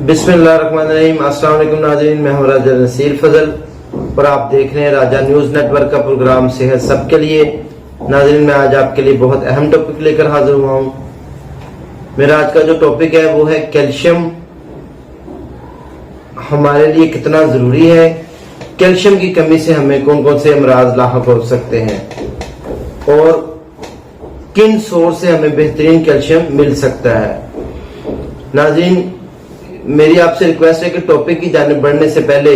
बिस्मिल्लाहिर्रहमानिर्रहीम। अस्सलाम वालेकुम नाज़रीन, मैं हूं राजा नसीर फजल और आप देख रहे हैं राजा न्यूज नेटवर्क का प्रोग्राम सेहत सबके लिए। नाज़रीन, मैं आज आपके लिए बहुत अहम टॉपिक लेकर हाजिर हुआ हूं। मेरा आज का जो टॉपिक है वो है कैल्शियम हमारे लिए कितना जरूरी है, कैल्शियम की कमी से हमें कौन कौन से अमराज लाहक हो सकते हैं और किन सोर्स से हमें बेहतरीन कैल्शियम मिल सकता है। नाज़रीन, मेरी आपसे रिक्वेस्ट है कि टॉपिक की जानिब बढ़ने से पहले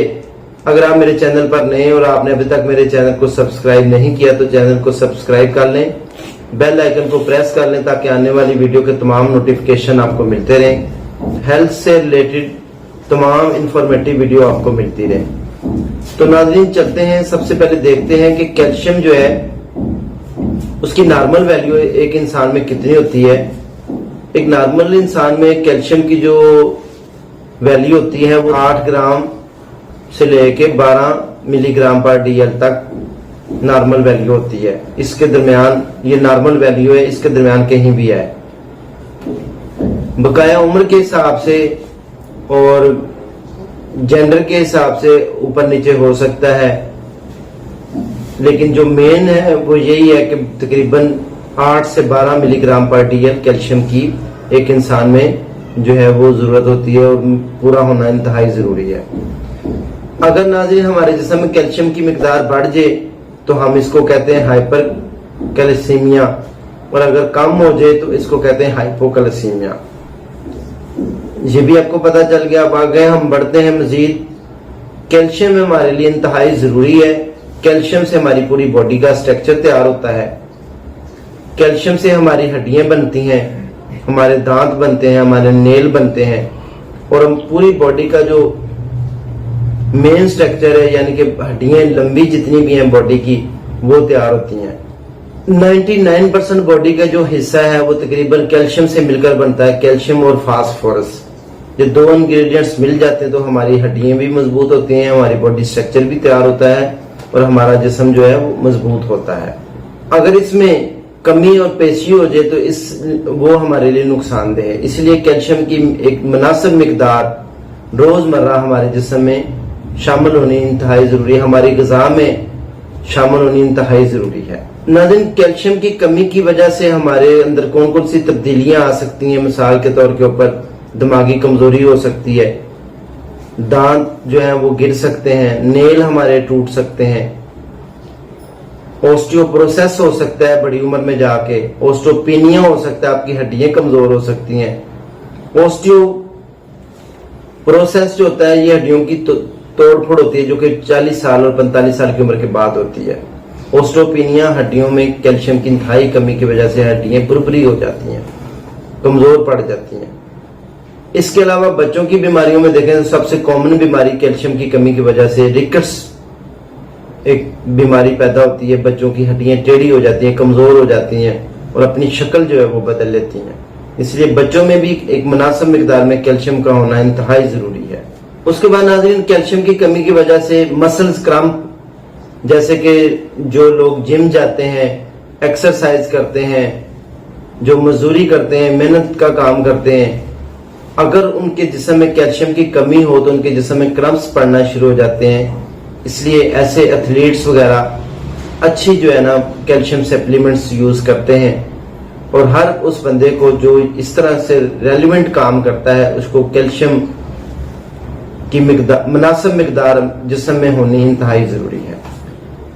अगर आप मेरे चैनल पर नए हैं और आपने अभी तक मेरे चैनल को सब्सक्राइब नहीं किया तो चैनल को सब्सक्राइब कर लें, बेल आइकन को प्रेस कर लें ताकि आने वाली वीडियो के तमाम नोटिफिकेशन आपको मिलते रहें, हेल्थ से रिलेटेड तमाम इंफॉर्मेटिव वीडियो आपको मिलती रहे। तो नाज़रीन, चलते हैं, सबसे पहले देखते हैं कि कैल्शियम जो है उसकी नॉर्मल वैल्यू एक इंसान में कितनी होती है। एक नॉर्मल इंसान में कैल्शियम की जो वैल्यू होती है वो 8 ग्राम से लेके 12 मिलीग्राम पर डीएल तक नॉर्मल वैल्यू होती है। इसके दरमियान ये नॉर्मल वैल्यू है, इसके दरमियान कहीं भी है। बकाया उम्र के हिसाब से और जेंडर के हिसाब से ऊपर नीचे हो सकता है, लेकिन जो मेन है वो यही है कि तकरीबन 8 से 12 मिलीग्राम पर डीएल कैल्शियम की एक इंसान में जो है वो जरूरत होती है और पूरा होना इंतहाई जरूरी है। अगर नाज़रीन हमारे जिस्म में कैल्शियम की मिकदार बढ़ जाए तो हम इसको कहते हैं हाइपर कैल्सीमिया, और अगर कम हो जाए तो इसको कहते हैं हाइपोकैल्सीमिया। ये भी आपको पता चल गया। अब आगे हम बढ़ते हैं मजीद। कैल्शियम हमारे लिए इंतहाई जरूरी है। कैल्शियम से हमारी पूरी बॉडी का स्ट्रक्चर तैयार होता है। कैल्शियम से हमारी हड्डियां बनती हैं, हमारे दांत बनते हैं, हमारे नेल बनते हैं और हम पूरी बॉडी का जो मेन स्ट्रक्चर है यानी कि हड्डियां लंबी जितनी भी हैं बॉडी की वो तैयार होती हैं। 99% बॉडी का जो हिस्सा है वो तकरीबन कैल्शियम से मिलकर बनता है, कैल्शियम और फास्फोरस। ये दो इंग्रेडिएंट्स मिल जाते हैं तो हमारी हड्डियां भी मजबूत होती हैं, हमारी बॉडी स्ट्रक्चर भी तैयार होता है और हमारा जिस्म जो है वो मजबूत होता है। अगर इसमें कमी और पेशी हो जाए तो वो हमारे लिए नुकसानदेह है। इसलिए कैल्शियम की एक मुनासिब मिकदार रोजमर्रा हमारे जिस्म में शामिल होनी इंतहाई जरूरी है, हमारी ग़िज़ा में शामिल होनी इंतहाई जरूरी है। नाज़रीन, कैल्शियम की कमी की वजह से हमारे अंदर कौन कौन सी तब्दीलियां आ सकती हैं। मिसाल के तौर के ऊपर दिमागी कमजोरी हो सकती है, दांत जो है वो गिर सकते हैं, नेल हमारे टूट सकते हैं, ऑस्टियोपोरोसिस हो सकता है बड़ी उम्र में जाके, ऑस्टियोपेनिया हो सकता है, आपकी हड्डियां कमजोर हो सकती हैं। ऑस्टियोपोरोसिस जो होता है ये हड्डियों की तोड़फोड़ होती है जो कि 40 साल और 45 साल की उम्र के बाद होती है। ऑस्टियोपेनिया हड्डियों में कैल्शियम की इंतहाई कमी की वजह से हड्डियां बुरबुरी हो जाती हैं, कमजोर पड़ जाती हैं। इसके अलावा बच्चों की बीमारियों में देखें तो सबसे कॉमन बीमारी कैल्शियम की कमी की वजह से रिकेट्स एक बीमारी पैदा होती है। बच्चों की हड्डियां टेढ़ी हो जाती हैं, कमजोर हो जाती हैं और अपनी शक्ल जो है वो बदल लेती हैं। इसलिए बच्चों में भी एक मुनासिब मिकदार में कैल्शियम का होना इंतहाई जरूरी है। उसके बाद नाज़रीन, कैल्शियम की कमी की वजह से मसल्स क्रैम्प, जैसे कि जो लोग जिम जाते हैं, एक्सरसाइज करते हैं, जो मजदूरी करते हैं, मेहनत का काम करते हैं, अगर उनके जिस्म में कैल्शियम की कमी हो तो उनके जिस्म में क्रम्प्स पड़ना शुरू हो जाते हैं। इसलिए ऐसे एथलीट्स वगैरह अच्छी जो है ना कैल्शियम सप्लीमेंट्स यूज करते हैं और हर उस बंदे को जो इस तरह से रेलिवेंट काम करता है उसको कैल्शियम की मुनासिब मिकदार जिस्म में होनी इंतहाई जरूरी है।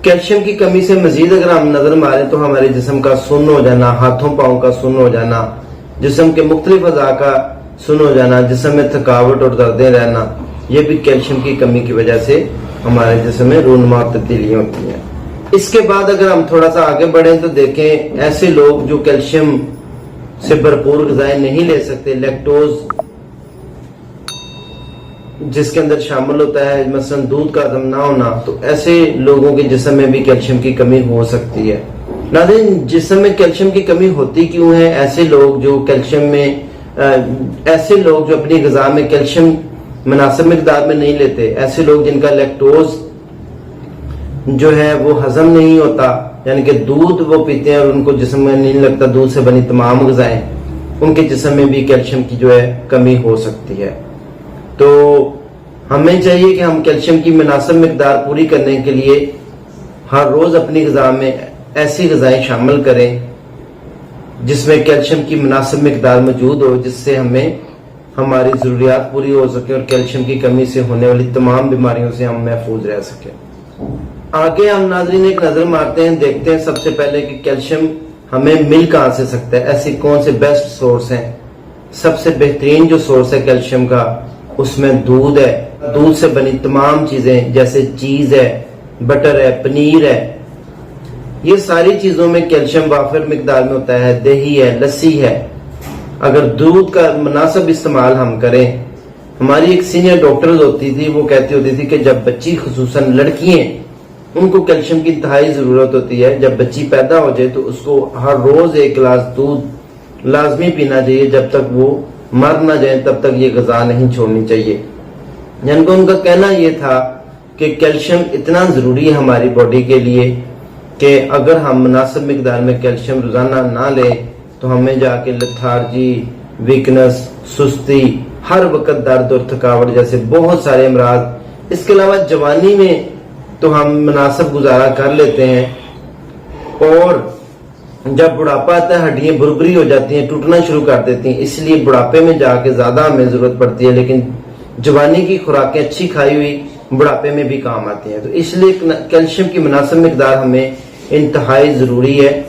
कैल्शियम की कमी से मजीद अगर हम नजर मारें तो हमारे जिस्म का सुन्न हो जाना, हाथों पाँव का सुन्न हो जाना, जिस्म के मुख्तलिफ अज़ा का सुन्न हो जाना, जिस्म में थकावट और दर्दें रहना, यह भी कैल्शियम की कमी की वजह से हमारे जिस्म में रूनुमा तब्दीलियां होती हैं। इसके बाद अगर हम थोड़ा सा आगे बढ़ें तो देखें ऐसे लोग जो कैल्शियम से भरपूर ग़िज़ाएं नहीं ले सकते, लैक्टोज जिसके अंदर शामिल होता है, मसलन दूध का हजम ना होना, तो ऐसे लोगों के जिस्म में भी कैल्शियम की कमी हो सकती है। नाज़रीन, जिस्म में कैल्शियम की कमी होती क्यों है? ऐसे लोग जो अपनी ग़िज़ा में कैल्शियम मुनासिब मिकदार में नहीं लेते, ऐसे लोग जिनका लैक्टोज जो है वो हजम नहीं होता, यानी कि दूध वो पीते हैं और उनको जिस्म में नहीं लगता दूध से बनी तमाम ग़िज़ाएं, उनके जिस्म में भी कैल्शियम की जो है कमी हो सकती है। تو ہمیں چاہیے کہ ہم کیلشیم کی مناسب مقدار پوری کرنے کے لیے ہر روز اپنی غذا میں ایسی غذائیں شامل کریں جس میں کیلشیم کی مناسب مقدار موجود ہو، جس سے ہمیں ہماری ضروریات پوری ہو سکے اور کیلشیم کی کمی سے ہونے والی تمام بیماریوں سے ہم محفوظ رہ سکیں۔ آگے ہم ناظرین ایک نظر مارتے ہیں، دیکھتے ہیں سب سے پہلے کہ کیلشیم ہمیں مل کہاں سے سکتا ہے، ایسی کون سے بیسٹ سورس ہیں۔ سب سے بہترین جو سورس ہے کیلشیم کا، اس میں دودھ ہے، دودھ سے بنی تمام چیزیں جیسے چیز ہے، بٹر ہے، پنیر ہے، یہ ساری چیزوں میں کیلشیم وافر مقدار میں ہوتا ہے، دہی ہے، لسی ہے۔ اگر دودھ کا مناسب استعمال ہم کریں، ہماری ایک سینئر ڈاکٹر ہوتی تھی، وہ کہتی ہوتی تھی کہ جب بچی خصوصاً لڑکیاں ان کو کیلشیم کی انتہائی ضرورت ہوتی ہے، جب بچی پیدا ہو جائے تو اس کو ہر روز ایک گلاس دودھ لازمی پینا چاہیے، جب تک وہ مر نہ جائے تب تک یہ غذا نہیں چھوڑنی چاہیے۔ یعنی کہ ان کا کہنا یہ تھا کہ کیلشیم اتنا ضروری ہے ہماری باڈی کے لیے کہ اگر ہم مناسب مقدار میں کیلشیم روزانہ نہ لیں تو ہمیں جا کے لتھارجی، ویکنس، سستی، ہر وقت درد اور تھکاوٹ جیسے بہت سارے امراض، اس کے علاوہ جوانی میں تو ہم مناسب گزارا کر لیتے ہیں، اور جب بڑھاپا آتا ہے ہڈیاں بربری ہو جاتی ہیں، ٹوٹنا شروع کر دیتی ہیں، اس لیے بڑھاپے میں جا کے زیادہ ہمیں ضرورت پڑتی ہے، لیکن جوانی کی خوراکیں اچھی کھائی ہوئی بڑھاپے میں بھی کام آتی ہیں۔ تو اس لیے کیلشیم کی مناسب مقدار ہمیں انتہائی ضروری ہے،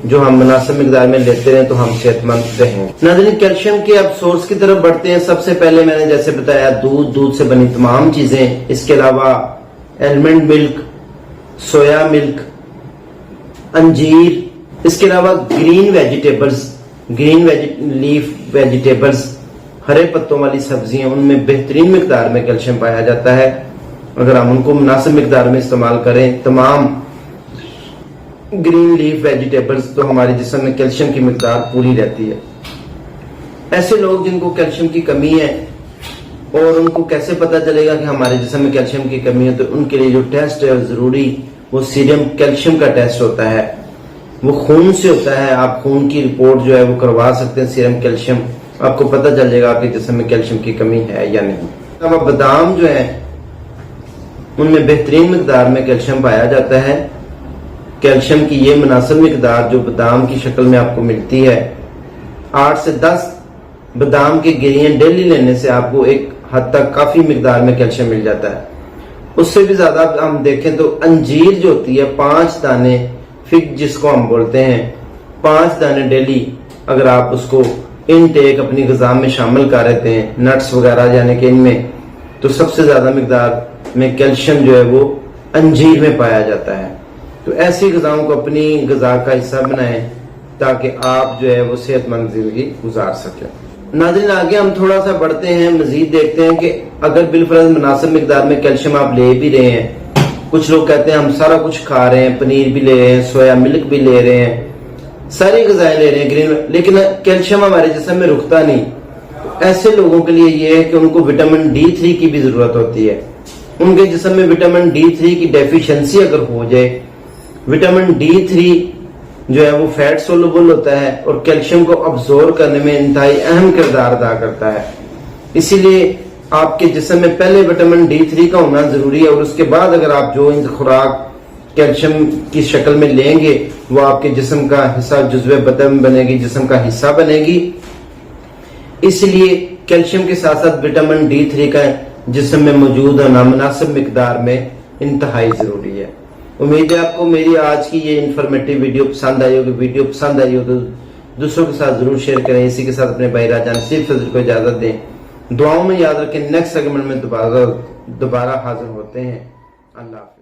جو ہم مناسب مقدار میں لیتے رہیں تو ہم صحت مند رہیں۔ ناظرین، کیلشیم کے اب سورس کی طرف بڑھتے ہیں۔ سب سے پہلے میں نے جیسے بتایا دودھ سے بنی تمام چیزیں، اس کے علاوہ ایلمنڈ ملک، سویا ملک، انجیر، اس کے علاوہ گرین ویجیٹیبلز، لیف ویجیٹیبلز، ہرے پتوں والی سبزیاں، ان میں بہترین مقدار میں کیلشیم پایا جاتا ہے۔ اگر ہم ان کو مناسب مقدار میں استعمال کریں، تمام گرین لیف ویجیٹیبلز، تو ہمارے جسم میں کیلشیم کی مقدار پوری رہتی ہے۔ ایسے لوگ جن کو کیلشیم کی کمی ہے اور ان کو کیسے پتہ چلے گا کہ ہمارے جسم میں کیلشیم کی کمی ہے، تو ان کے لیے جو ٹیسٹ ہے ضروری، وہ سیرم کیلشیم کا ٹیسٹ ہوتا ہے۔ وہ خون سے ہوتا ہے، آپ خون کی رپورٹ جو ہے وہ کروا سکتے ہیں سیرم کیلشیم، آپ کو پتہ چل جائے گا آپ کے جسم میں کیلشیم کی کمی ہے یا نہیں۔ اب بادام جو ہیں ان میں بہترین مقدار میں کیلشیم پایا جاتا ہے۔ کیلشیم کی یہ مناسب مقدار جو بادام کی شکل میں آپ کو ملتی ہے، 8 سے 10 بادام کی گریاں ڈیلی لینے سے آپ کو ایک حد تک کافی مقدار میں کیلشیم مل جاتا ہے۔ اس سے بھی زیادہ ہم دیکھیں تو انجیر جو ہوتی ہے، 5 دانے فگ جس کو ہم بولتے ہیں، 5 دانے ڈیلی اگر آپ اس کو انٹیک اپنی غذا میں شامل کر لیتے ہیں، نٹس وغیرہ یعنی کہ ان میں، تو سب سے زیادہ مقدار میں کیلشیم جو ہے وہ انجیر میں پایا جاتا ہے۔ تو ایسی غذاؤں کو اپنی غذا کا حصہ بنائیں تاکہ آپ جو ہے وہ صحت مند زندگی گزار سکیں۔ ناظرین، آگے ہم تھوڑا سا بڑھتے ہیں، مزید دیکھتے ہیں کہ اگر بالفرض مناسب مقدار میں کیلشیم آپ لے بھی رہے ہیں، کچھ لوگ کہتے ہیں ہم سارا کچھ کھا رہے ہیں، پنیر بھی لے رہے ہیں، سویا ملک بھی لے رہے ہیں، ساری غذائیں لے رہے ہیں گرین، لیکن کیلشیم ہمارے جسم میں رکتا نہیں۔ ایسے لوگوں کے لیے یہ ہے کہ ان کو وٹامن D3 کی بھی ضرورت ہوتی ہے۔ ان کے جسم میں وٹامن D3 کی ڈیفیشنسی اگر ہو جائے، وٹامن D3 جو ہے وہ فیٹ سولوبل ہوتا ہے اور کیلشیم کو ابزورب کرنے میں انتہائی اہم کردار ادا کرتا ہے۔ اسی لیے آپ کے جسم میں پہلے وٹامن D3 کا ہونا ضروری ہے، اور اس کے بعد اگر آپ جو خوراک کیلشیم کی شکل میں لیں گے وہ آپ کے جسم کا حصہ، جزو بدن بنے گی، جسم کا حصہ بنے گی۔ اس لیے کیلشیم کے ساتھ ساتھ وٹامن D3 کا جسم میں موجود ہونا مناسب مقدار میں انتہائی ضروری ہے۔ امید ہے آپ کو میری آج کی یہ انفارمیٹیو ویڈیو پسند آئی ہوگی۔ ویڈیو پسند آئی ہو تو دوسروں کے ساتھ ضرور شیئر کریں۔ اسی کے ساتھ اپنے بھائی راجہ نصیب فضل کو اجازت دیں۔ دعاؤں میں یاد رکھیں، نیکسٹ سیگمنٹ میں دوبارہ حاضر ہوتے ہیں۔ اللہ حافظ۔